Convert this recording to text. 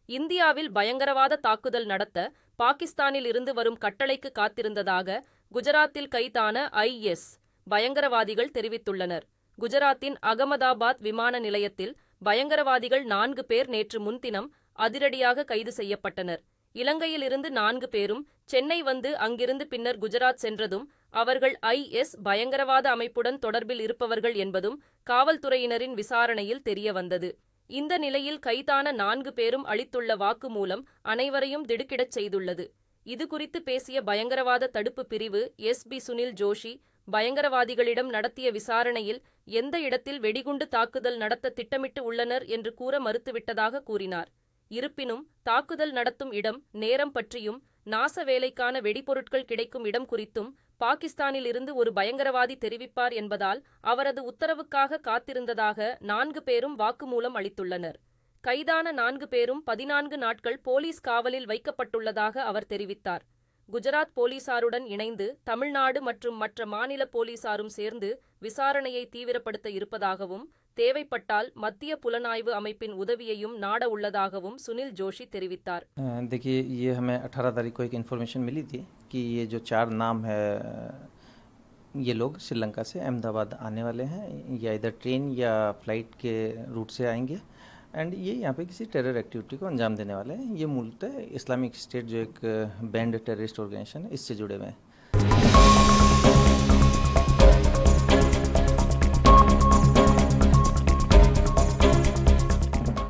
இந்தியாவில் பயங்கரவாத தாக்குதல் நடத்த பாகிஸ்தானில் இருந்து வரும் கட்டளைக்கு காத்திருந்ததாக குஜராத்தில் கைதான ஐஎஸ் பயங்கரவாதிகள் தெரிவித்துள்ளனர். குஜராத்தின் அகமதாபாத் விமான நிலையத்தில் பயங்கரவாதிகள் 4 பேர் நேற்று முன்தினம் அதிரடியாக கைது செய்யப்பட்டனர். இலங்கையிலிருந்து 4 பேரும் சென்னை வந்து அங்கிருந்து பின்னர் குஜராத் சென்றதும் அவர்கள் ஐஎஸ் பயங்கரவாத அமைப்புடன் தொடர்பில் இருப்பவர்கள் என்பதும் காவல்துறையினரின் விசாரணையில் தெரியவந்தது. இந்த நிலையில் கைதான 4 பேரும் அளித்துள்ள வாக்குமூலம் அனைவரையும் திடுக்கிடச் செய்துள்ளது. இதுகுறித்து பேசிய பயங்கரவாத தடுப்பு பிரிவு எஸ்.பி. சுனில் ஜோஷி, பயங்கரவாதிகளிடம் நடத்திய விசாரணையில் எந்த இடத்தில் வெடிகுண்டு தாக்குதல் நடத்த திட்டமிட்டு உள்ளனர் என்று கூற மறுத்துவிட்டதாக கூறினார். இருப்பினும் தாக்குதல் நடத்தும் இடம், நேரம் பற்றியும் நாச வேலைக்கான வெடிபொருட்கள் கிடைக்கும் இடம் குறித்தும் பாகிஸ்தானில் இருந்து ஒரு பயங்கரவாதி தெரிவிப்பார் என்பதால் அவரது உத்தரவுக்காக காத்திருந்ததாக 4 பேரும் வாக்குமூலம் அளித்துள்ளனர். கைதான 4 பேரும் 14 நாட்கள் போலீஸ் காவலில் வைக்கப்பட்டுள்ளதாக அவர் தெரிவித்தார். குஜராத் போலீசாருடன் இணைந்து தமிழ்நாடு மற்றும் மற்ற மாநில போலீசாரும் சேர்ந்து விசாரணையை தீவிரப்படுத்த இருப்பதாகவும் தேவைப்பட்டால் மத்திய புலனாய்வு அமைப்பின் உதவியையும் நாட உள்ளதாகவும் சுனில் ஜோஷி தெரிவித்தார். देखिए, ये हमें 18 तारीख को एक इन्फॉर्मेशन मिली थी कि ये जो 4 नाम है, ये लोग श्रीलंका से अहमदाबाद आने वाले हैं, या इधर ट्रेन या फ्लाइट के रूट से आएंगे एंड ये यहाँ पे किसी टेरर एक्टिविटी को अंजाम देने वाले हैं. ये मूलतः इस्लामिक स्टेट जो एक बैंड टेररिस्ट ऑर्गेनाइजेशन है, इससे जुड़े हुए हैं.